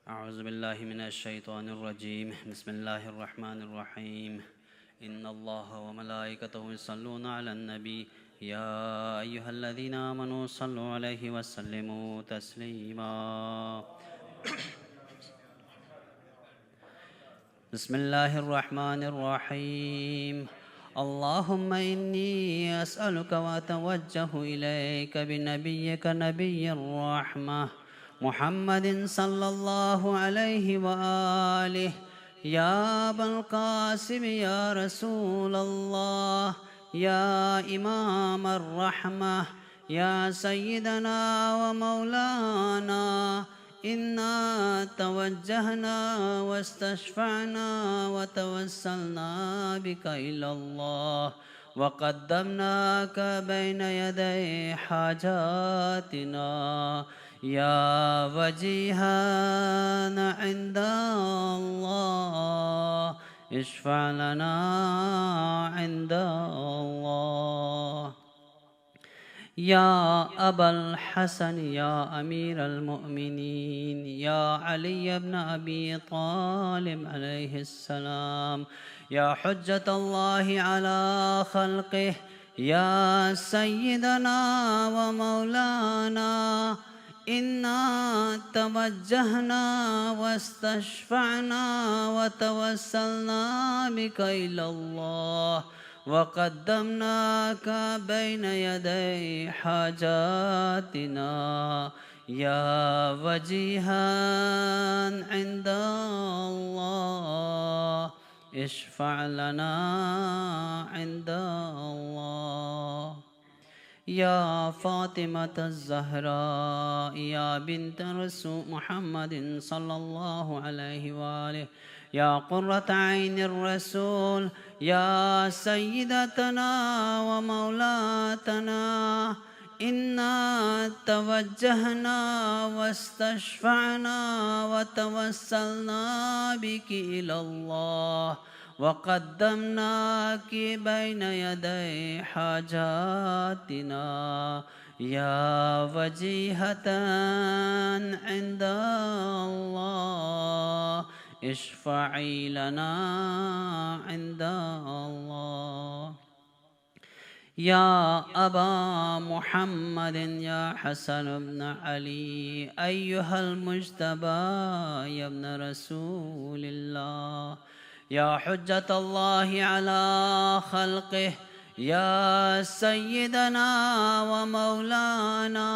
أعوذ بالله من الشيطان الرجيم. بسم الله الرحمن الرحيم. إن الله وملائكته يصلون على النبي يا أيها الذين آمنوا صلوا عليه وسلموا تسليما. بسم الله الرحمن الرحيم. اللهم إني أسألك وأتوجه إليك بنبيك نبي الرحمة محمد صلى الله عليه وآله يا أبا القاسم يا رسول الله يا إمام الرحمة يا سيدنا ومولانا إنا توجهنا واستشفعنا وتوسلنا بك إلى الله وقدمناك بين يدي حاجاتنا يا وجيها عند الله اشفع لنا عند الله. يا أبا الحسن يا أمير المؤمنين يا علي بن أبي طالب عليه السلام يا حجة الله على خلقه يا سيدنا ومولانا إنا توجهنا واستشفعنا وتوسلنا بك إلى الله وقدمناك بين يدي حاجاتنا يا وجيها عند الله اشفع لنا عند الله. يا فاطمة الزهراء يا بنت رسول محمد صلى الله عليه وآله يا قرة عين الرسول يا سيدتنا ومولاتنا إنا توجهنا واستشفعنا وتوسلنا بك إلى الله وقدمناك بين يدي حاجاتنا يا وجيهة عند الله اشفعي لنا عند الله. يا أبا محمد يا حسن بن علي أيها المجتبى يا ابن رسول الله يا حجة الله على خلقه يا سيدنا ومولانا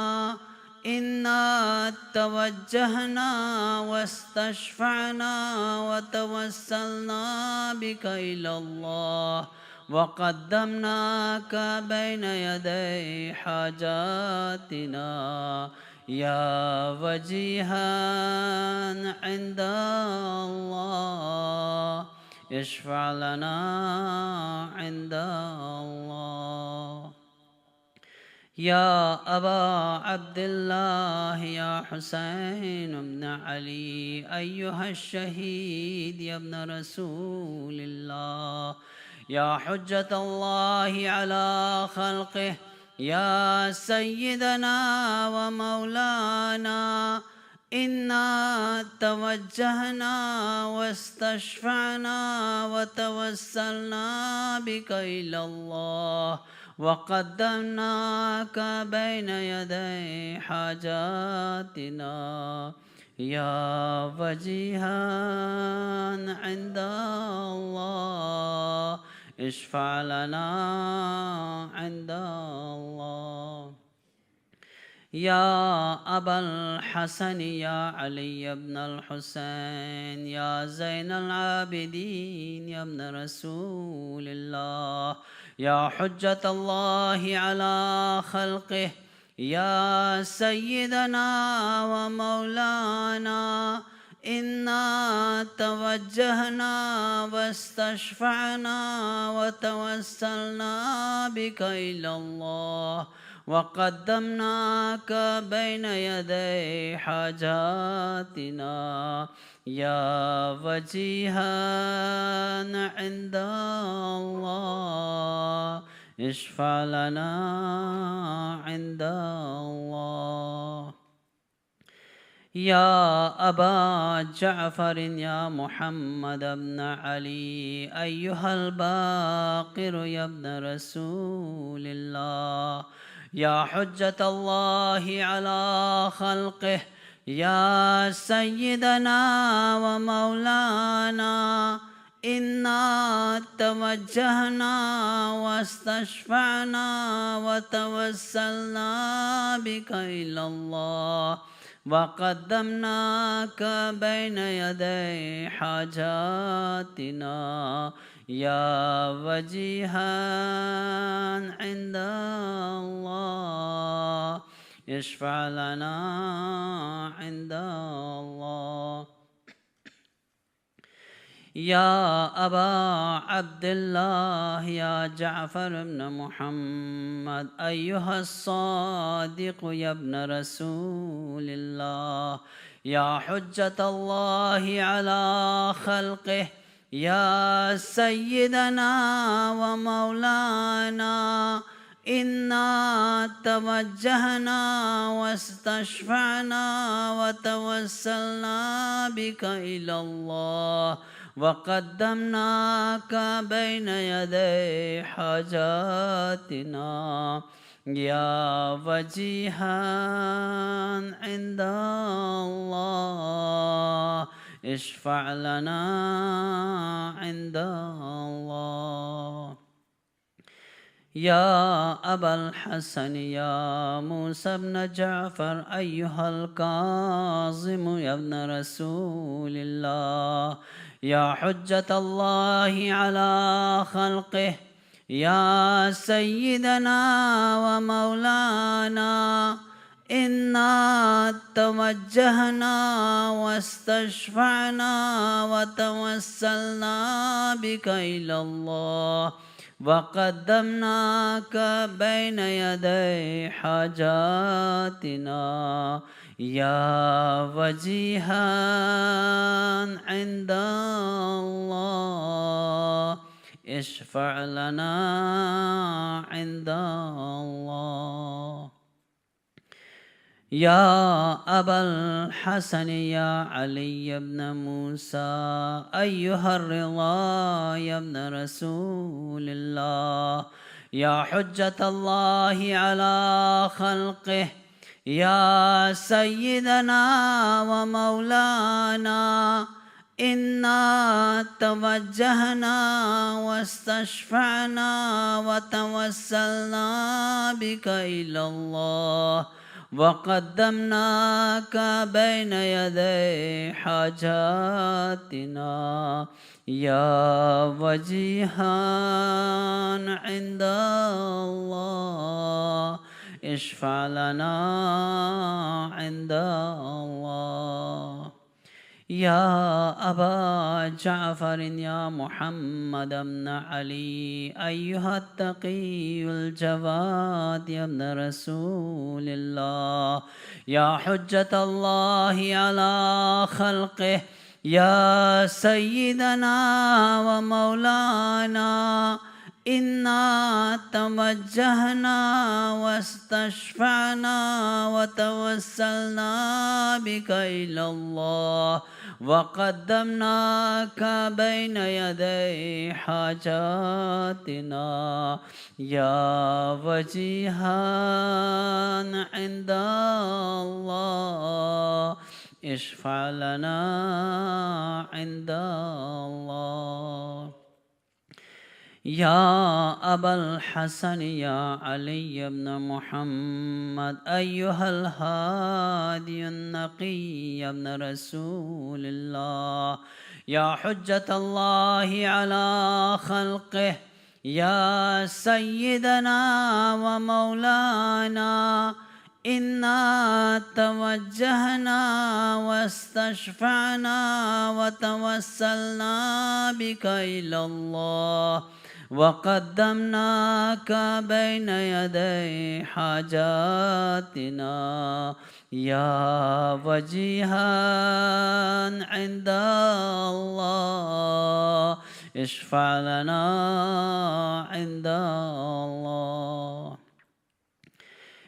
إنا توجهنا واستشفعنا وتوسلنا بك إلى الله وقدمناك بين يدي حاجاتنا يا وجيها عند الله اشفع لنا عند الله. يا أبا عبد الله يا حسين بن علي أيها الشهيد يا ابن رسول الله يا حجة الله على خلقه يا سيدنا ومولانا إنا توجهنا واستشفعنا وتوسلنا بك إلى الله وقدمناك بين يدي حاجاتنا يا وجيها عند الله اشفع لنا عند الله. يا أبا الحسن يا علي بن الحسين يا زين العابدين يا ابن رسول الله يا حجة الله على خلقه يا سيدنا ومولانا إنا توجهنا واستشفعنا وتوسلنا بك إلى الله وقدمناك بين يدي حاجاتنا يا وجيها عند الله اشفع لنا عند الله. يا أبا جعفر يا محمد بن علي أيها الباقر يا ابن رسول الله يا حجة الله على خلقه يا سيدنا ومولانا إنا توجهنا واستشفعنا وتوسلنا بك إلى الله وقدمناك بين يدي حاجاتنا يا وجيها عند الله اشفع لنا عند الله يا أبا عبد الله يا جعفر بن محمد أيها الصادق يا ابن رسول الله يا حجة الله على خلقه يا سيدنا ومولانا إنا توجهنا واستشفعنا وتوسلنا بك إلى الله وقدمناك بين يدي حاجاتنا يا وجيها عند الله اشفع لنا عند الله يا أبا الحسن يا موسى بن جعفر أيها الكاظم يا ابن رسول الله يا حجة الله على خلقه يا سيدنا ومولانا إنا توجهنا واستشفعنا وتوسلنا بك إلى الله وقدمناك بين يدي حاجاتنا يا وجيها عند الله اشفع لنا عند الله يا أبا الحسن يا علي بن موسى أيها الرضا يا ابن رسول الله يا حجة الله على خلقه يا سيدنا ومولانا إنا توجهنا واستشفعنا وتوسلنا بك إلى الله وقدمناك بين يدي حاجاتنا يا وجيها عند الله اشفع لنا عند الله يا أبا جعفر يا محمد بن علي أيها التقي الجواد يا ابن رسول الله يا حجة الله على خلقه يا سيدنا ومولانا إنا توجهنا واستشفعنا وتوسلنا بك إلى الله وقدمناك بين يدي حاجاتنا يا وجيها عند الله اشفع لنا عند الله يا أبا الحسن يا علي بن محمد أيها الهادي النقي يا ابن رسول الله يا حجة الله على خلقه يا سيدنا ومولانا إنا توجهنا واستشفعنا وتوسلنا بك إلى الله وقدمناك بين يدي حاجاتنا يا وجيها عند الله اشفع لنا عند الله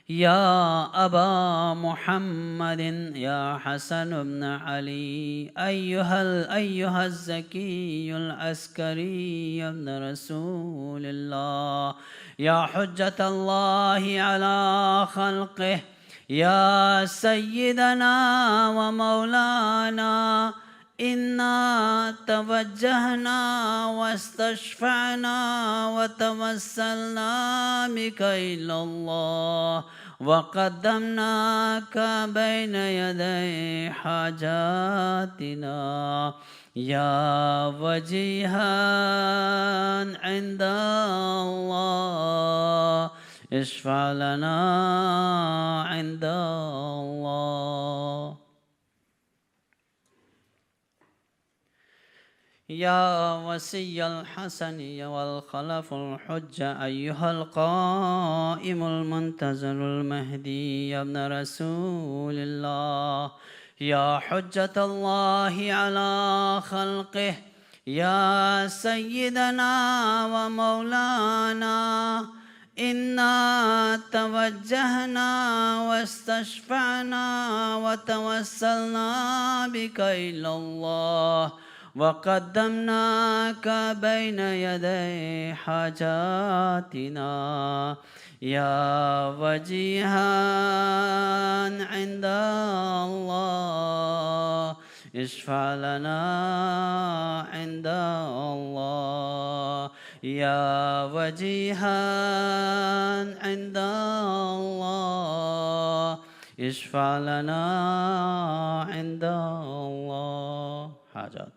يا أبا محمد يا حسن بن علي أيها الزكي العسكري ابن رسول الله يا حجة الله على خلقه يا سيدنا ومولانا إنا توجهنا واستشفعنا وتوسلنا بك إلى الله وقدمناك بين يدي حاجاتنا يا وجيها عند الله اشفع لنا عند الله يا وصي الحسن والخلف الحجة أيها القائم المنتظر المهدي يا ابن رسول الله يا حجة الله على خلقه يا سيدنا ومولانا إنا توجهنا واستشفعنا وتوسلنا بك إلى الله وقدمناك بين يدي حاجاتنا يا وجيها عند الله اشفع لنا عند الله يا وجيها عند الله اشفع لنا عند الله حاجات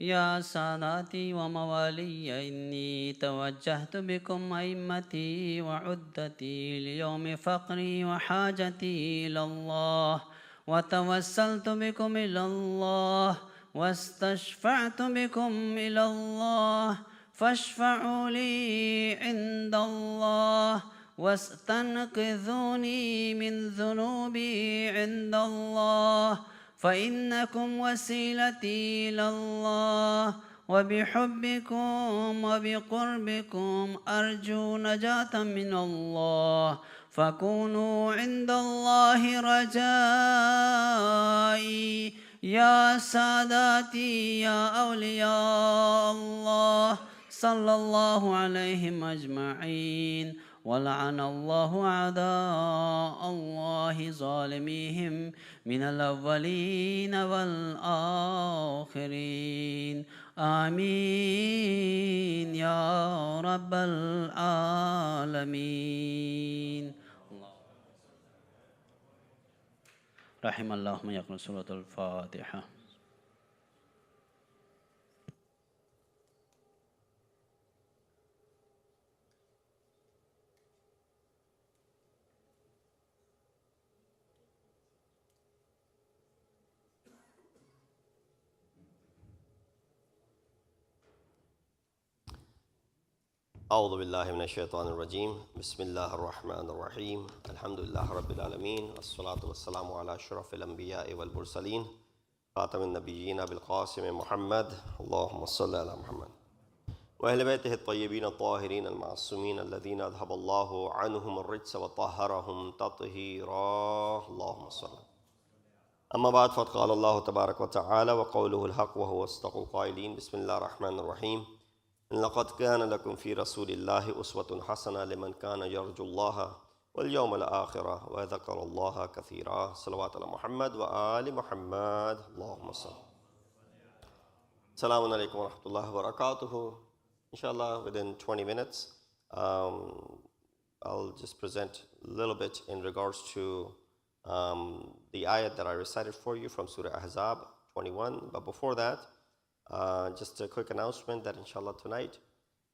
يا ساداتي وموالي إني توجهت بكم أئمتي وعدتي ليوم فقري وحاجتي إلى الله وتوسلت بكم إلى الله واستشفعت بكم إلى الله فاشفعوا لي عند الله واستنقذوني من ذنوبي عند الله فإنكم وسيلتي إلى الله وبحبكم وبقربكم أرجو نجاة من الله فكونوا عند الله رجائي يا ساداتي يا أولياء الله صلى الله عليهم أجمعين ولعن الله أعداء الله ظالميهم من الأولين والآخرين آمين يا رب العالمين رحم الله من يقرأ سورة الفاتحة أعوذ بالله من الشيطان الرجيم بسم الله الرحمن الرحيم الحمد لله رب العالمين والصلاة والسلام على أشرف الأنبياء والمرسلين خاتم النبيين بالقاسم محمد اللهم صل على محمد وأهل بيته الطيبين الطاهرين المعصومين الذين أذهب الله عنهم الرجس وطهرهم تطهيرا اللهم صل. أما بعد فقد قال الله تبارك وتعالى وقوله الحق وهو أصدق القائلين بسم الله الرحمن الرحيم لقد كان لكم في رسول الله أسوة حسنة لمن كان يرجو الله واليوم الآخر وذكر الله كثيرا صلوات على محمد وآل محمد اللهم صل. Assalamu alaikum wa rahmatullahi wa barakatuhu. Inshallah, within 20 minutes, I'll just present a little bit in regards to the ayat that I recited for you from Surah Ahzab 21. But before that, just a quick announcement that inshallah tonight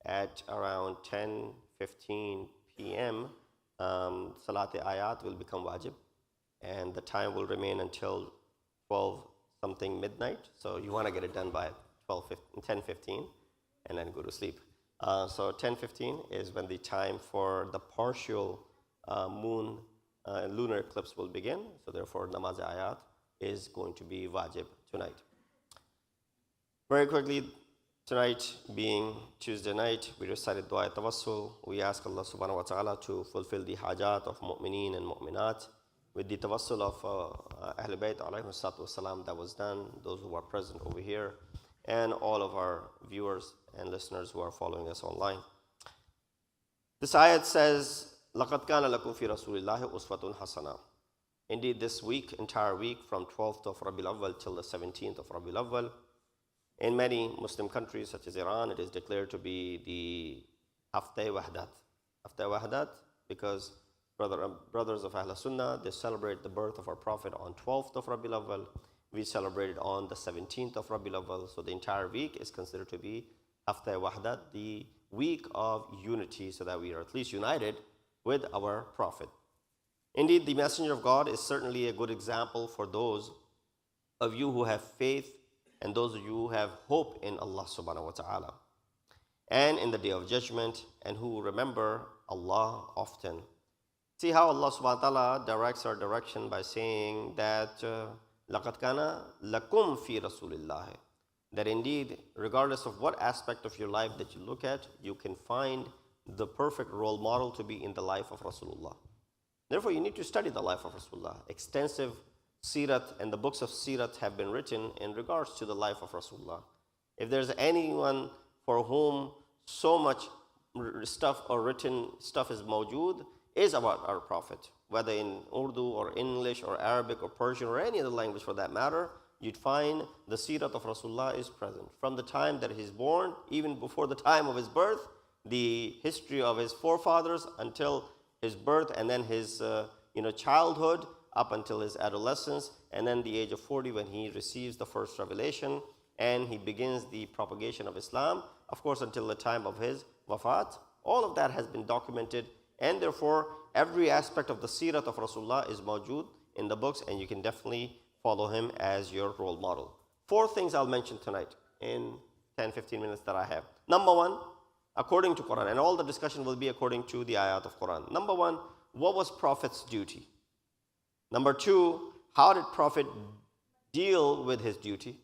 at around 10:15 p.m. Salat-e-Ayat will become wajib, and the time will remain until 12 something midnight. So you want to get it done by 10:15 and then go to sleep. So 10:15 is when the time for the partial moon lunar eclipse will begin. So therefore, namaz-e-ayat is going to be wajib tonight. Very quickly, tonight being Tuesday night, we recited Dua Tawassul. We ask Allah subhanahu wa ta'ala to fulfill the hajat of mu'mineen and mu'minat with the tawassul of Ahlul Bayt alayhi salatu wasalam that was done, those who are present over here, and all of our viewers and listeners who are following us online. This ayat says, لَقَدْ كَانَ لَكُمْ فِي رَسُولِ اللَّهِ أُسْوَةٌ حَسَنَةٌ. Indeed, this week, entire week, from 12th of Rabiul Awwal till the 17th of Rabiul Awwal, in many Muslim countries such as Iran, it is declared to be the Hafta-e Wahdat. Hafta-e Wahdat, because brothers of Ahl Sunnah, they celebrate the birth of our Prophet on 12th of Rabiul Awwal. We celebrate it on the 17th of Rabiul Awwal. So the entire week is considered to be Hafta-e Wahdat, the week of unity, so that we are at least united with our Prophet. Indeed, the Messenger of God is certainly a good example for those of you who have faith and those of you who have hope in Allah subhanahu wa ta'ala and in the day of judgment, and who remember Allah often. See how Allah subhanahu wa ta'ala directs our direction by saying that لَقَدْ كَانَ لَكُمْ فِي رَسُولِ اللَّهِ, that indeed, regardless of what aspect of your life that you look at, you can find the perfect role model to be in the life of Rasulullah. Therefore, you need to study the life of Rasulullah. Extensive Sirat and the books of Sirat have been written in regards to the life of Rasulullah. If there's anyone for whom so much stuff or written stuff is mawjood, is about our Prophet. Whether in Urdu or English or Arabic or Persian or any other language for that matter, you'd find the Sirat of Rasulullah is present. From the time that he's born, even before the time of his birth, the history of his forefathers until his birth, and then his childhood, up until his adolescence, and then the age of 40 when he receives the first revelation and he begins the propagation of Islam, of course, until the time of his wafat. All of that has been documented, and therefore every aspect of the Sirat of Rasulullah is mawjood in the books, and you can definitely follow him as your role model. 4 things I'll mention tonight in 10-15 minutes that I have. Number 1, according to Quran, and all the discussion will be according to the ayat of Quran. Number 1, what was Prophet's duty? Number 2, how did Prophet deal with his duty?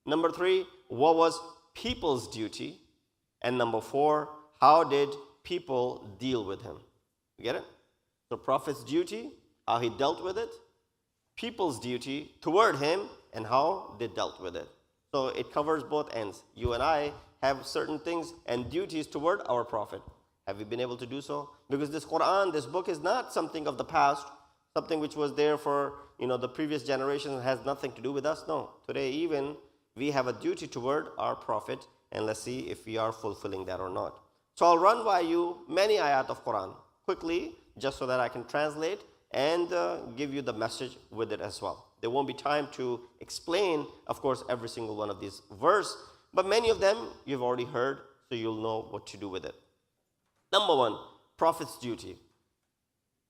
Number 3, what was people's duty? And number 4, how did people deal with him? You get it? So Prophet's duty, how he dealt with it, people's duty toward him, and how they dealt with it. So it covers both ends. You and I have certain things and duties toward our Prophet. Have we been able to do so? Because this Quran, this book, is not something of the past, something which was there for the previous generation, has nothing to do with us. No. Today even we have a duty toward our Prophet, and let's see if we are fulfilling that or not. So I'll run by you many ayat of Quran quickly, just so that I can translate and give you the message with it as well. There won't be time to explain, of course, every single one of these verses, but many of them you've already heard, so you'll know what to do with it. Number 1, Prophet's duty.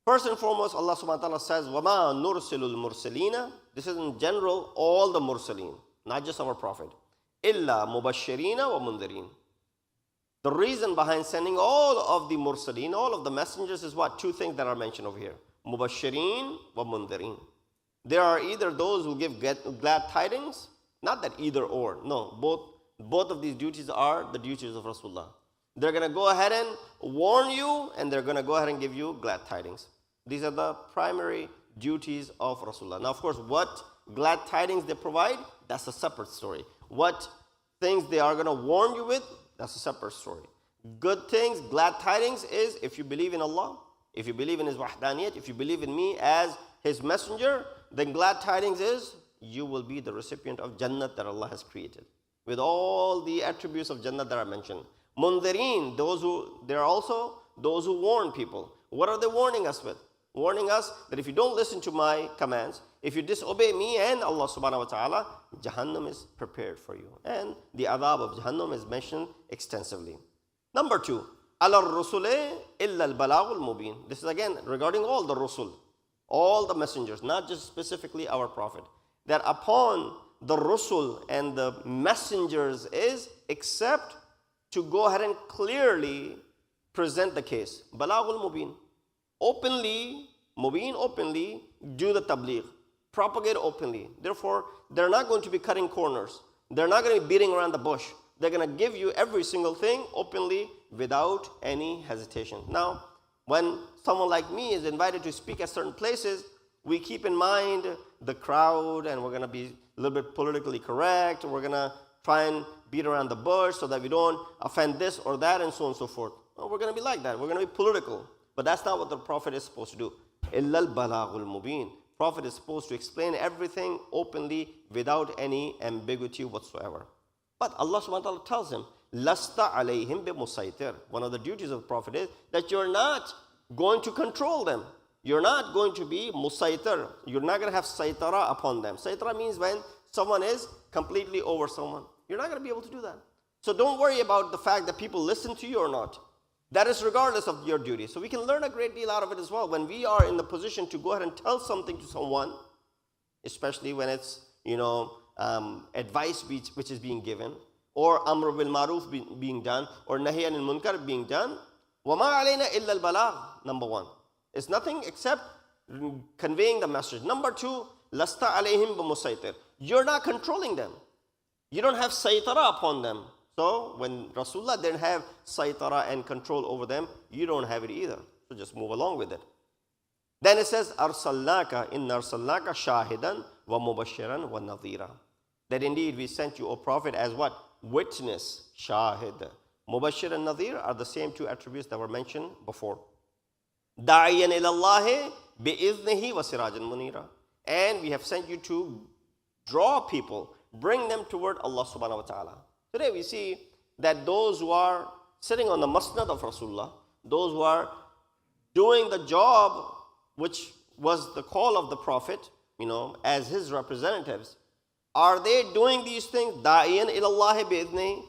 First and foremost, Allah subhanahu wa ta'ala says, وَمَا نُرْسِلُ الْمُرْسَلِينَ. This is in general all the mursaleen, not just our Prophet. إِلَّا مُبَشِّرِينَ وَمُنذِرِينَ. The reason behind sending all of the mursaleen, all of the messengers, is what? 2 things that are mentioned over here. Mubashirin wa mundirin. There are either those who give glad tidings, not that either or. No, both of these duties are the duties of Rasulullah. They're going to go ahead and warn you, and they're going to go ahead and give you glad tidings. These are the primary duties of Rasulullah. Now, of course, what glad tidings they provide, that's a separate story. What things they are going to warn you with, that's a separate story. Good things, glad tidings is if you believe in Allah, if you believe in His wahdaniyat, if you believe in me as His messenger, then glad tidings is you will be the recipient of Jannat that Allah has created, with all the attributes of Jannat that are mentioned. Mundirin, there are also those who warn people. What are they warning us with? Warning us that if you don't listen to my commands, if you disobey me and Allah subhanahu wa ta'ala, Jahannam is prepared for you. And the adhab of Jahannam is mentioned extensively. Number 2, عَلَى الرُّسُلِ إِلَّا الْبَلَاغُ الْمُبِينَ. This is again regarding all the Rusul, all the messengers, not just specifically our Prophet. That upon the Rusul and the messengers is except to go ahead and clearly present the case. Balagul Mubin. Openly mubin, openly, do the tabligh, propagate openly. Therefore, they're not going to be cutting corners. They're not going to be beating around the bush. They're going to give you every single thing openly without any hesitation. Now, when someone like me is invited to speak at certain places, we keep in mind the crowd, and we're going to be a little bit politically correct. We're going to try and beat around the bush so that we don't offend this or that, and so on and so forth. Well, we're going to be like that. We're going to be political. But that's not what the Prophet is supposed to do. إِلَّا الْبَلَاغُ الْمُبِينَ. Prophet is supposed to explain everything openly without any ambiguity whatsoever. But Allah subhanahu wa ta'ala tells him, Lasta alayhim bimusaytir. One of the duties of the Prophet is that you're not going to control them. You're not going to be musaytir. You're not going to have saytara upon them. Saytara means when someone is completely over someone. You're not going to be able to do that. So don't worry about the fact that people listen to you or not. That is regardless of your duty. So we can learn a great deal out of it as well. When we are in the position to go ahead and tell something to someone, especially when it's, advice which is being given, or amr bil maruf being done, or nahi anil munkar being done, وَمَا عَلَيْنَا إِلَّا الْبَلَاغ. Number one, it's nothing except conveying the message. Number two, lasta alayhim bimusaytir. You're not controlling them. You don't have saytara upon them. So when Rasulullah didn't have saytara and control over them, you don't have it either. So just move along with it. Then it says, أَرْسَلْنَاكَ إِنَّ أَرْسَلْنَاكَ شَاهِدًا وَمُبَشِّرًا وَنَذِيرًا. That indeed we sent you, O Prophet, as what? Witness, shahid. Mubashir and Nadir are the same two attributes that were mentioned before. دَاعِيًا إِلَى اللَّهِ بِإِذْنِهِ وَسِرَاجًا مُنِيرًا. And we have sent you to draw people, bring them toward Allah subhanahu wa ta'ala. Today we see that those who are sitting on the masnad of Rasulullah, those who are doing the job which was the call of the Prophet, as his representatives, are they doing these things? Da'iyan ilallahi bi'idhni,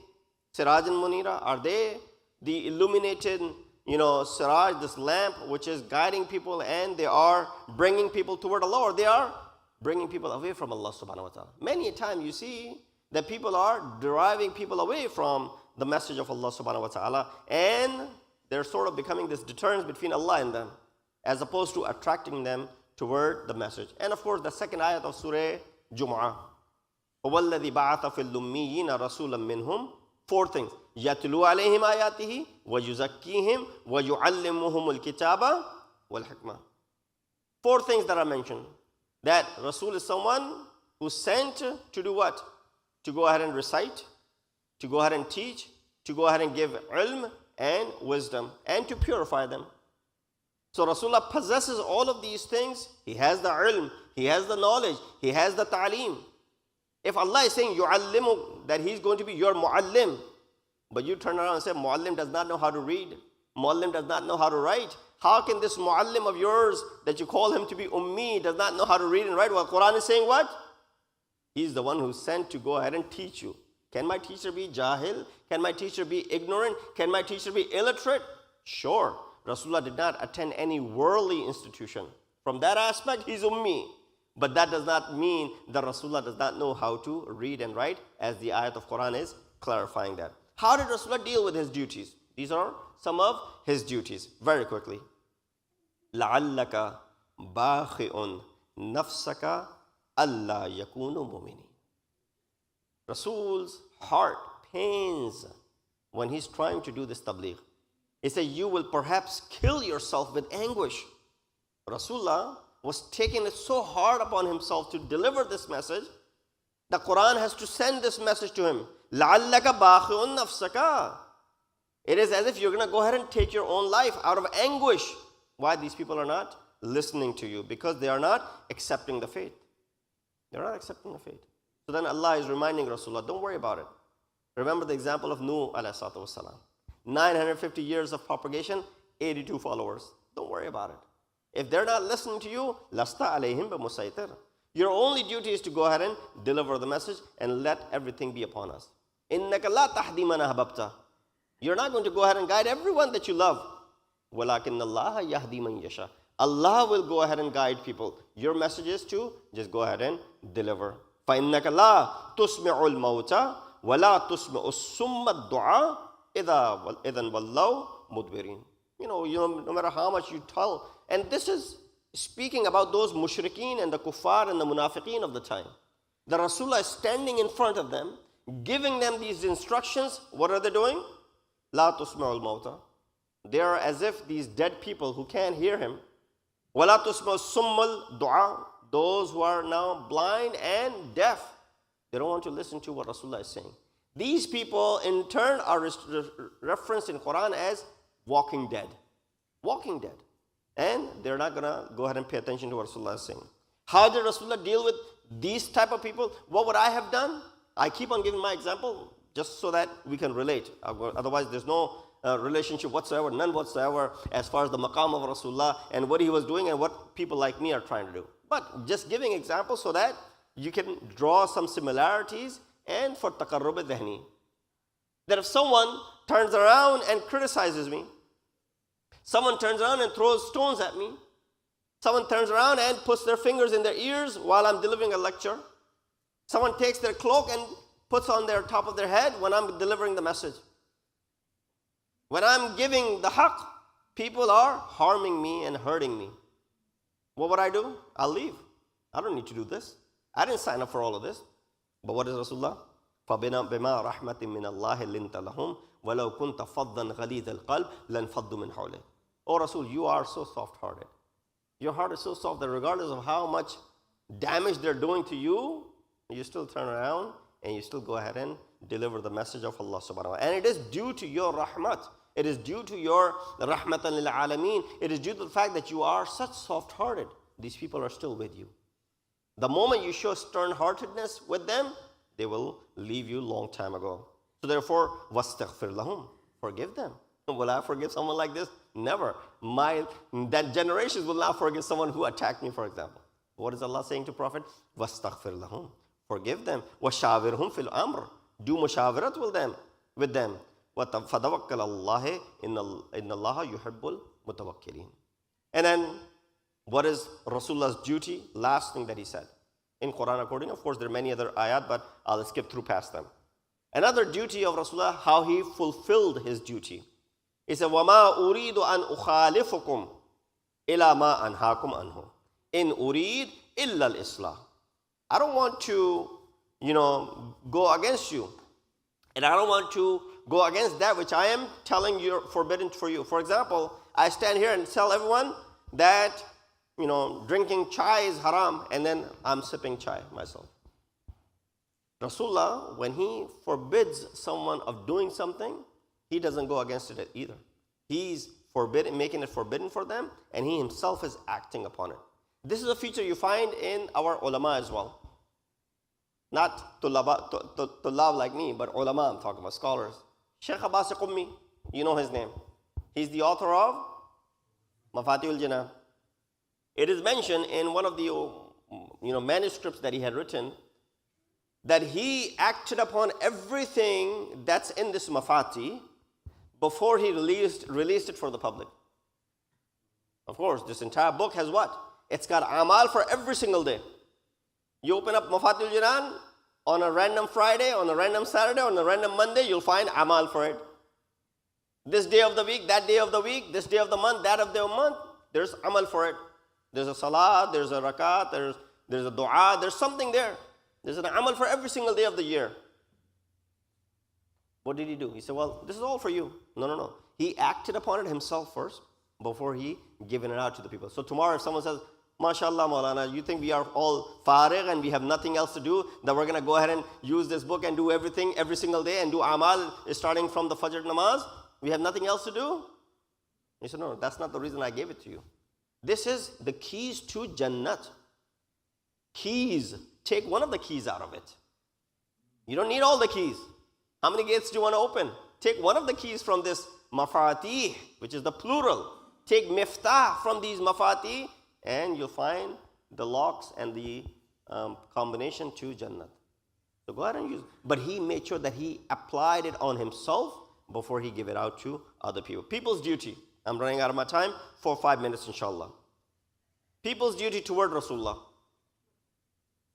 sirajan munira. Are they the illuminated, siraj, this lamp which is guiding people, and they are bringing people toward Allah, or they are bringing people away from Allah subhanahu wa ta'ala? Many a time you see that people are driving people away from the message of Allah subhanahu wa ta'ala, and they're sort of becoming this deterrence between Allah and them, as opposed to attracting them toward the message. And of course, the second ayat of Surah Jumu'ah. وَالَّذِي بَعَثَ فِي الْأُمِّيِّينَ رَسُولًا مِّنْهُمْ. Four things. يَتْلُو عَلَيْهِمْ آيَاتِهِ وَيُزَكِّيهِمْ وَيُعَلِّمُهُمُ الْكِتَابَ وَالْحِكْمَةِ. Four things that are mentioned. That Rasul is someone who's sent to do what? To go ahead and recite, to go ahead and teach, to go ahead and give ilm and wisdom, and to purify them. So Rasulullah possesses all of these things. He has the ilm, he has the knowledge, he has the ta'aleem. If Allah is saying yu'allimu, that he's going to be your mu'allim, but you turn around and say mu'allim does not know how to read, mu'allim does not know how to write, how can this mu'allim of yours that you call him to be ummi does not know how to read and write? Well, Quran is saying what? He's the one who's sent to go ahead and teach you. Can my teacher be jahil? Can my teacher be ignorant? Can my teacher be illiterate? Sure. Rasulullah did not attend any worldly institution. From that aspect, he's ummi. But that does not mean that Rasulullah does not know how to read and write, as the ayat of Quran is clarifying that. How did Rasulullah deal with his duties? These are some of his duties. Very quickly. لَعَلَّكَ بَاخِئٌ نَفْسَكَ أَلَّا يَكُونُ مُؤْمِنِينَ. Rasul's heart pains when he's trying to do this tabligh. He said, you will perhaps kill yourself with anguish. Rasulullah was taking it so hard upon himself to deliver this message. The Quran has to send this message to him. لَعَلَّكَ بَاخِئٌ نَفْسَكَ. It is as if you're going to go ahead and take your own life out of anguish. Why? These people are not listening to you, because they are not accepting the faith. They're not accepting the faith. So then Allah is reminding Rasulullah, don't worry about it. Remember the example of Nuh alayhi salatu wasalam. 950 years of propagation, 82 followers. Don't worry about it. If they're not listening to you, lasta alayhim bimusaytir. Your only duty is to go ahead and deliver the message and let everything be upon us. Innaka la tahdi man ahbabta. You're not going to go ahead and guide everyone that you love. Walakinna Allah yahdi man yasha. Allah will go ahead and guide people. Your message is to just go ahead and deliver. فَإِنَّكَ لَا تُسْمِعُ الْمَوْتَى وَلَا تُسْمِعُ السُّمَّ الدُّعَاء إِذًا وَاللَّوْ مُدْبِرِينَ. No matter how much you tell. And this is speaking about those mushrikeen and the kuffar and the munafiqeen of the time. The Rasulullah is standing in front of them, giving them these instructions. What are they doing? La tusma'ul mawta. They are as if these dead people who can't hear him. Wala tusma'ul summal du'a. Those who are now blind and deaf. They don't want to listen to what Rasulullah is saying. These people in turn are referenced in Quran as walking dead. Walking dead. And they're not going to go ahead and pay attention to what Rasulullah is saying. How did Rasulullah deal with these type of people? What would I have done? I keep on giving my example just so that we can relate. Otherwise, there's no relationship whatsoever, none whatsoever, as far as the maqam of Rasulullah and what he was doing and what people like me are trying to do. But just giving examples so that you can draw some similarities and for taqarrub dhihni. That if someone turns around and criticizes me, someone turns around and throws stones at me, someone turns around and puts their fingers in their ears while I'm delivering a lecture, someone takes their cloak and puts on their top of their head when I'm delivering the message. When I'm giving the haqq, people are harming me and hurting me. What would I do? I'll leave. I don't need to do this. I didn't sign up for all of this. But what is Rasulullah? فَبِمَا رَحْمَةٍ مِّنَ اللَّهِ لِنْتَ لَهُمْ وَلَوْ كُنْتَ فَضًّا غَلِيظَ الْقَلْبِ لَنْفَضُّوا مِنْ حَوْلِكَ. Oh Rasul, you are so soft-hearted. Your heart is so soft that regardless of how much damage they're doing to you, you still turn around and you still go ahead and deliver the message of Allah subhanahu wa ta'ala. And it is due to your rahmat. It is due to your rahmatan lil alameen. It is due to the fact that you are such soft-hearted. These people are still with you. The moment you show stern-heartedness with them, they will leave you long time ago. So therefore, wastaghfir lahum. Forgive them. Will I forgive someone like this? Never. That generations will not forgive someone who attacked me, for example. What is Allah saying to Prophet? Wastaghfir lahum. Forgive them. Washawirhum fil amr. Do mushawarat with them. فَتَوَكَّلَ اللَّهِ إِنَّ اللَّهَ يُحِبُّ الْمُتَوَكِّلِينَ. And then, what is Rasulullah's duty? Last thing that he said. In Quran according, of course, there are many other ayat, but I'll skip through past them. Another duty of Rasulullah, how he fulfilled his duty. He said, وَمَا أُرِيدُ أَنْ أُخَالِفُكُمْ إِلَى مَا أَنْهَاكُمْ عَنْهُ إِنْ أُرِيدُ إِلَّا الْإِصْلَاحِ. I don't want to, go against you. And I don't want to go against that which I am telling you forbidden for you. For example, I stand here and tell everyone that, drinking chai is haram, and then I'm sipping chai myself. Rasulullah, when he forbids someone of doing something, he doesn't go against it either. He's making it forbidden for them, and he himself is acting upon it. This is a feature you find in our ulama as well. Not tullab like me, but ulama, I'm talking about scholars. Sheikh Abbas Qummi, you know his name. He's the author of Mafatihul Jinnah. It is mentioned in one of the manuscripts that he had written that he acted upon everything that's in this Mafati before he released it for the public. Of course, this entire book has what? It's got amal for every single day. You open up Mafatihul Jinan on a random Friday, on a random Saturday, on a random Monday, you'll find amal for it. This day of the week, that day of the week, this day of the month, that of the month, there's amal for it. There's a salah, there's a rakat, there's a dua, there's something there. There's an amal for every single day of the year. What did he do? He said, well, this is all for you. No. He acted upon it himself first before he given it out to the people. So tomorrow if someone says, MashaAllah, Maulana, you think we are all farig and we have nothing else to do, that we're going to go ahead and use this book and do everything every single day and do amal starting from the Fajr namaz? We have nothing else to do? He said, no, that's not the reason I gave it to you. This is the keys to Jannat. Keys. Take one of the keys out of it. You don't need all the keys. How many gates do you want to open? Take one of the keys from this mafatih, which is the plural. Take miftah from these mafatih, and you'll find the locks and the combination to Jannat. So go ahead and use it. But he made sure that he applied it on himself before he gave it out to other people. People's duty. I'm running out of my time. 4 or 5 minutes, inshallah. People's duty toward Rasulullah.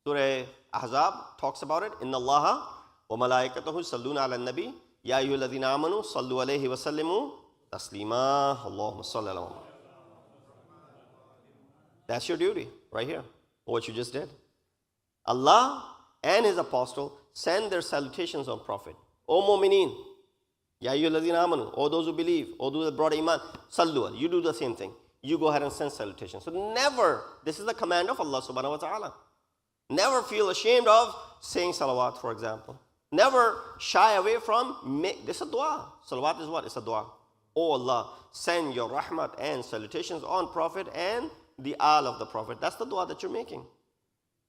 Surah Ahzab talks about it. Inna Allaha wa malaikatahu salluna ala nabi. Ya ayyuhalladhina amanu sallu alayhi wa sallimu taslima. Allahumma salli ala Muhammad. That's your duty right here, what you just did. Allah and His apostle send their salutations on Prophet. O mu'mineen, ya ayyuhallazina amanu, O those who believe, O those that brought iman, sallu, you do the same thing. You go ahead and send salutations. So never, this is the command of Allah subhanahu wa ta'ala. Never feel ashamed of saying salawat, for example. Never shy away from, this is a dua. Salawat is what? It's a dua. Oh Allah, send your rahmat and salutations on Prophet and the al of the Prophet. That's the dua that you're making.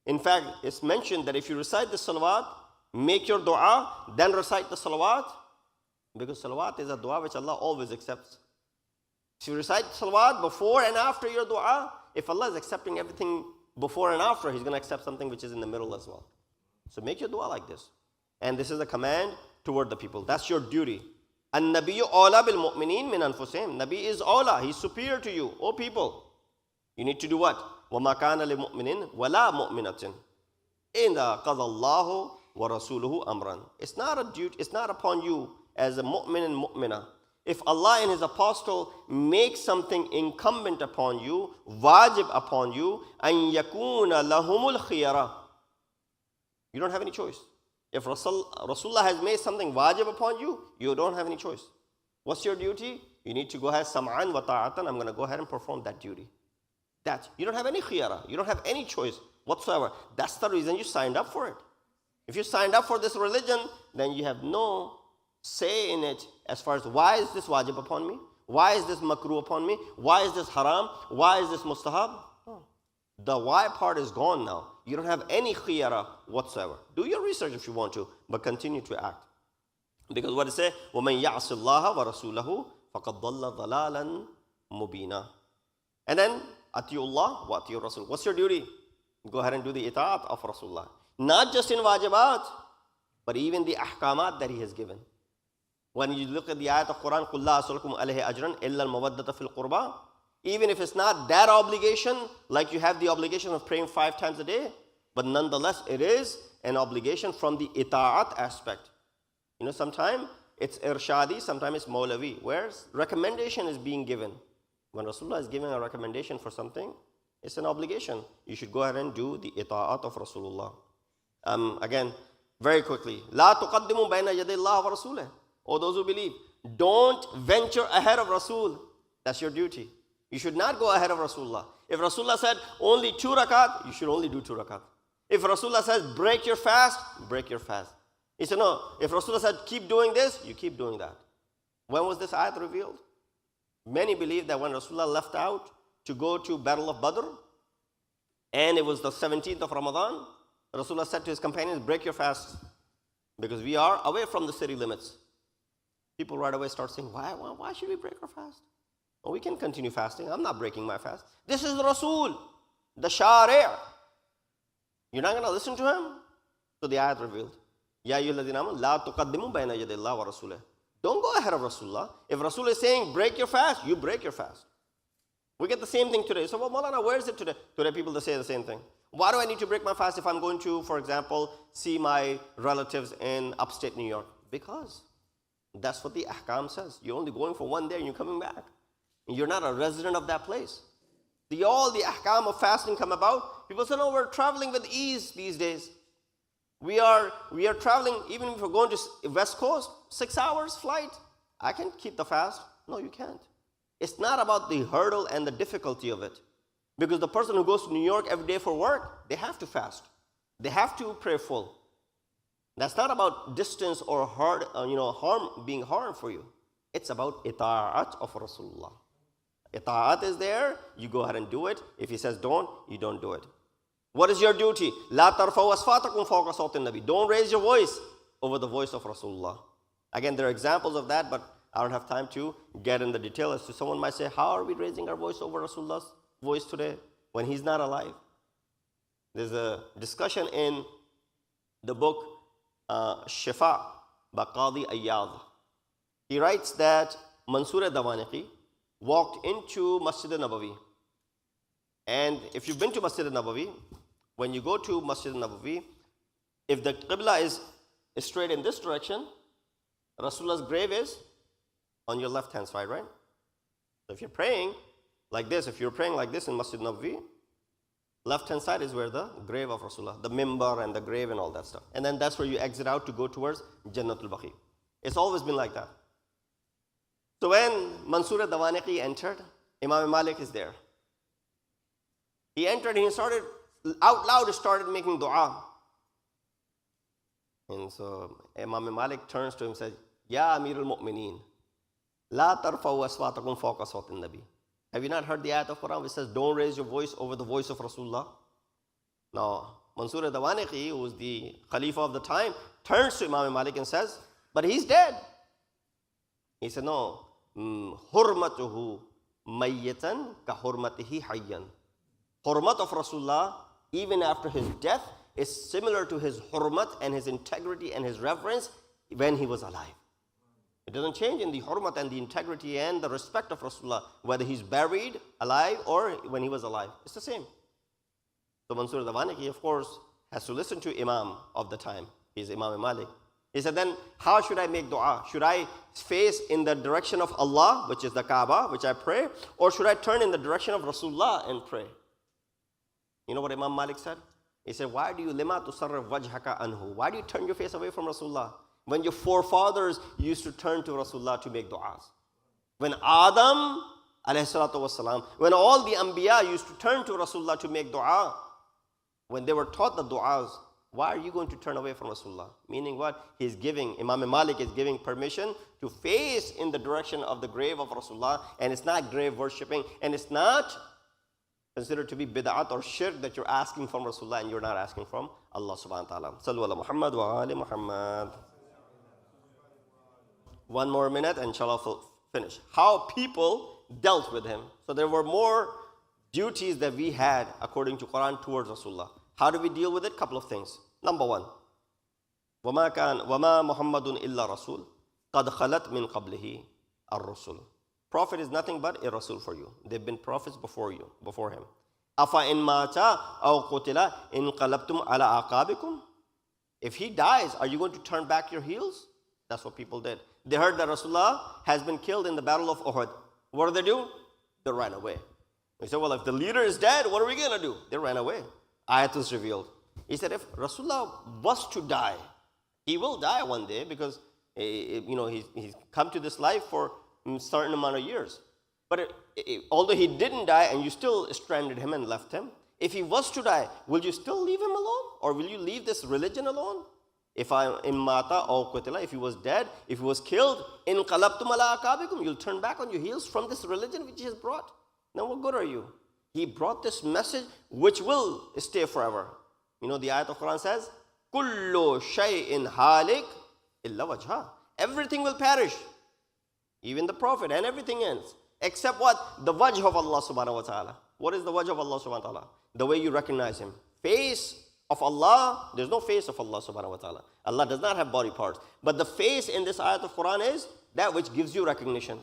In fact, it's mentioned that if you recite the salawat, make your dua, then recite the salawat, because salawat is a dua which Allah always accepts. If you recite salawat before and after your dua, if Allah is accepting everything before and after, He's going to accept something which is in the middle as well. So make your dua like this. And this is a command toward the people. That's your duty. An-nabiyyu awla bil mu'minin min anfusihim. Nabi is awla. He's superior to you. O people, you need to do what? وَمَا كَانَ لِمُؤْمِنٍ وَلَا مُؤْمِنَةٍ إِذَا قَضَى اللَّهُ وَرَسُولُهُ أَمْرًا. It's not a duty, it's not upon you as a mu'min and mu'minah. If Allah and His apostle make something incumbent upon you, wajib upon you, أَن يَكُونَ لَهُمُ الْخِيَرَةِ. You don't have any choice. If Rasulullah has made something wajib upon you, you don't have any choice. What's your duty? You need to go ahead, sam'an wa ta'atan, I'm going to go ahead and perform that duty. That you don't have any khiyara, you don't have any choice whatsoever. That's the reason you signed up for it. If you signed up for this religion, then you have no say in it as far as why is this wajib upon me? Why is this makruh upon me? Why is this haram? Why is this mustahab? No. The why part is gone now. You don't have any khiyara whatsoever. Do your research if you want to, but continue to act. Because what it says, وَمَنْ يَعْصِ اللَّهَ وَرَسُولَهُ فَقَدْ ضَلَّ ضَلَالًا مُبِينًا. And then, Atiullah wa Atiur Rasul. What's your duty? Go ahead and do the ita'at of Rasulullah. Not just in wajibat, but even the ahkamat that He has given. When you look at the ayat of Quran, قُلْ لَا أَسْأَلُكُمْ عَلَيْهِ أَجْرًا إِلَّا الْمَوَدَّةَ فِي الْقُرْبَى. Even if it's not that obligation, like you have the obligation of praying 5 times a day, but nonetheless it is an obligation from the ita'at aspect. You know, sometimes it's irshadi, sometimes it's mawlavi, where recommendation is being given. When Rasulullah is giving a recommendation for something, it's an obligation. You should go ahead and do the ita'at of Rasulullah. Again, very quickly. La tuqaddimu bayna yaday Allah wa Rasulih. O those who believe, don't venture ahead of Rasul. That's your duty. You should not go ahead of Rasulullah. If Rasulullah said only 2 rakat, you should only do 2 rakat. If Rasulullah says break your fast, break your fast. He said no. If Rasulullah said keep doing this, you keep doing that. When was this ayat revealed? Many believe that when Rasulullah left out to go to Battle of Badr, and it was the 17th of Ramadan, Rasulullah said to his companions, break your fast, because we are away from the city limits. People right away start saying, why should we break our fast? Oh, we can continue fasting. I'm not breaking my fast. This is Rasul, the Shari'. You're not going to listen to him? So the ayat revealed, Ya ayyuhalladhina amanu la tuqaddimu bayna yaday Allah wa Rasulih. Don't go ahead of Rasulullah. If Rasul is saying break your fast, you break your fast. We get the same thing today. So, well, Maulana, where is it today? Today people say the same thing. Why do I need to break my fast if I'm going to, for example, see my relatives in upstate New York? Because that's what the ahkam says. You're only going for 1 day and you're coming back. And you're not a resident of that place. All the ahkam of fasting come about. People say, no, we're traveling with ease these days. We are traveling, even if we're going to West Coast, 6 hours flight. I can keep the fast. No, you can't. It's not about the hurdle and the difficulty of it. Because the person who goes to New York every day for work, they have to fast. They have to pray full. That's not about distance or harm being harm for you. It's about ita'at of Rasulullah. Ita'at is there, you go ahead and do it. If he says don't, you don't do it. What is your duty? La tarfa'u asfatakum fawqa sawti nabi. Don't raise your voice over the voice of Rasulullah. Again, there are examples of that, but I don't have time to get in the detail as to someone might say, how are we raising our voice over Rasulullah's voice today when he's not alive? There's a discussion in the book Shifa by Qadi Ayyad. He writes that Mansur Dawaniqi walked into Masjid-e-Nabawi. And if you've been to Masjid-e-Nabawi, when you go to Masjid-e-Nabawi, if the Qibla is straight in this direction, Rasulullah's grave is on your left-hand side, right? So if you're praying like this, if you're praying like this in Masjid-e-Nabawi, Left-hand side is where the grave of Rasulullah, the mimbar and the grave and all that stuff. And then that's where you exit out to go towards Jannatul Baqi. It's always been like that. So when Mansur Dawaniqi entered, Imam Malik is there. He entered and he started, out loud started making dua. And so Imam Malik turns to him and says, Ya Amirul Mu'mineen, La tarfa'u aswatakum fawqa sawtin Nabi. Have you not heard the ayat of Quran which says, don't raise your voice over the voice of Rasulullah? Now, Mansur Dawaniqi, who was the Khalifa of the time, turns to Imam Malik and says, but he's dead. He said, no, hurmatuhu mayyitan ka hurmatihi hayyan. Hurmat of Rasulullah, even after his death, is similar to his hurmat and his integrity and his reverence when he was alive. It doesn't change in the hurmat and the integrity and the respect of Rasulullah, whether he's buried, alive, or when he was alive. It's the same. So Mansur Dawaniqi, of course, has to listen to Imam of the time. He's Imam Malik. He said, then how should I make dua? Should I face in the direction of Allah, which is the Kaaba, which I pray, or should I turn in the direction of Rasulullah and pray? You know what Imam Malik said? He said, why do you lima tusarrif wajhaka anhu? Why do you turn your face away from Rasulullah? When your forefathers used to turn to Rasulullah to make du'as. When Adam, alayhi salatu wasalam, when all the Anbiya used to turn to Rasulullah to make dua, when they were taught the du'as, why are you going to turn away from Rasulullah? Meaning what? He's giving, Imam Malik is giving permission to face in the direction of the grave of Rasulullah, and it's not grave worshipping, and it's not considered to be bid'at or shirk that you're asking from Rasulullah and you're not asking from Allah subhanahu wa ta'ala. Sallu ala Muhammad wa ali Muhammad. One more minute and inshallah we'll finish. How people dealt with him. So there were more duties that we had according to Quran towards Rasulullah. How do we deal with it? Couple of things. Number one, وَمَا مُحَمَّدٌ إِلَّا رَسُولٌ قَدْ خَلَتْ مِنْ قَبْلِهِ الرُّسُلُ. Prophet is nothing but a Rasul for you. They've been prophets before you, before him. أَفَإِن مَاتَ أَوْ قُتِلَ إِن قَلَبْتُمْ عَلَىٰ أَعْقَابِكُمْ. If he dies, are you going to turn back your heels? That's what people did. They heard that Rasulullah has been killed in the battle of Uhud. What do? They ran away. They said, well, if the leader is dead, what are we going to do? They ran away. Ayat was revealed. He said, if Rasulullah was to die, he will die one day because he's come to this life for a certain amount of years. But although he didn't die and you still stranded him and left him, if he was to die, will you still leave him alone? Or will you leave this religion alone? If I in mata or qutila, if he was dead, if he was killed, in qalabtum ala akabikum, you'll turn back on your heels from this religion which he has brought. Now what good are you? He brought this message which will stay forever. You know the ayat of Quran says, Kullu shay'in halik illa wajha. Everything will perish. Even the Prophet and everything else. Except what? The wajh of Allah subhanahu wa ta'ala. What is the wajh of Allah subhanahu wa ta'ala? The way you recognize him. Face of Allah, there's no face of Allah subhanahu wa ta'ala. Allah does not have body parts. But the face in this ayat of Quran is that which gives you recognition.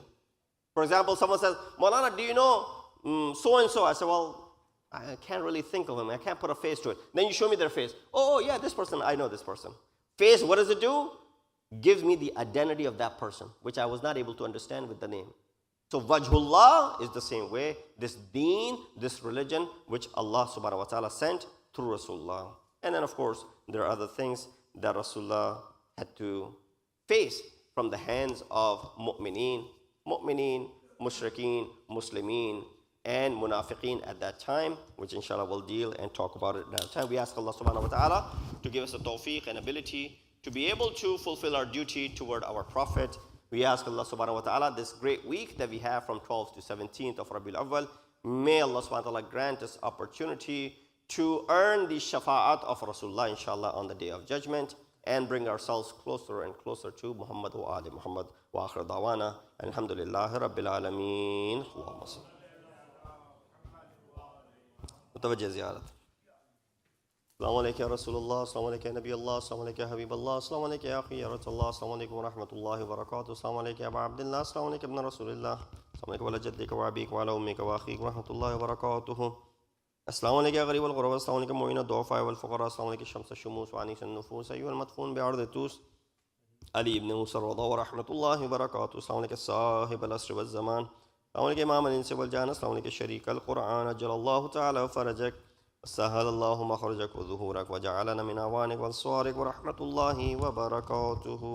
For example, someone says, Maulana, do you know so-and-so? I say, well, I can't really think of him. I can't put a face to it. Then you show me their face. Oh, yeah, this person, I know this person. Face, what does it do? Gives me the identity of that person, which I was not able to understand with the name. So wajhullah is the same way. This deen, this religion, which Allah subhanahu wa ta'ala sent through Rasulullah. And then of course, there are other things that Rasulullah had to face from the hands of mu'mineen, mushrikeen, muslimin, and munafiqeen at that time, which inshallah we'll deal and talk about it at that time. We ask Allah subhanahu wa ta'ala to give us the tawfiq and ability to be able to fulfill our duty toward our Prophet. We ask Allah subhanahu wa ta'ala this great week that we have from 12th to 17th of Rabiul Awwal, may Allah subhanahu wa ta'ala grant us opportunity to earn the shafa'at of Rasulullah inshallah on the day of judgment and bring ourselves closer and closer to Muhammad wa ali Muhammad wa akhir dawana alhamdulillahi rabbil alameen. Allahumma salli. Mutawajjih ziyarat. Assalamu alaikum ya Rasulullah, assalamu alaikum ya Nabi Allah, assalamu alaikum ya Habib Allah, assalamu alaikum ya Akhi ya Rasulullah, assalamu alaikum wa rahmatullahi wa barakatuh, assalamu alaikum ya Aba Abdullah, assalamu alaikum ibn Rasulullah, assalamu alaikum wa ala jaddika wa abika wa ala ummika wa akhika wa rahmatullahi wa barakatuh. Assalamu alaikum ya Gharib al-Ghuraba, assalamu alaikum mu'in al-du'afa wal-fuqara, assalamu alaikum shams al-shumus wa anis al-nufus, ayyuha al-madfun bi'ard al-tus, Ali ibn Musa al-Rada wa rahmatullahi wa barakatuh, assalamu alaikum sahib al-asr wa al-zaman, assalamu alaikum imam al-insi wal-jan, assalamu alaikum sharik al-Qur'an, ajjalallahu ta'ala wa farajak, सहलल्लाहु मखरजक व ज़ुहूरक व जअलना मिन अवानिक व अंसारिक व रहमतुल्लाहि व बरकातुहू।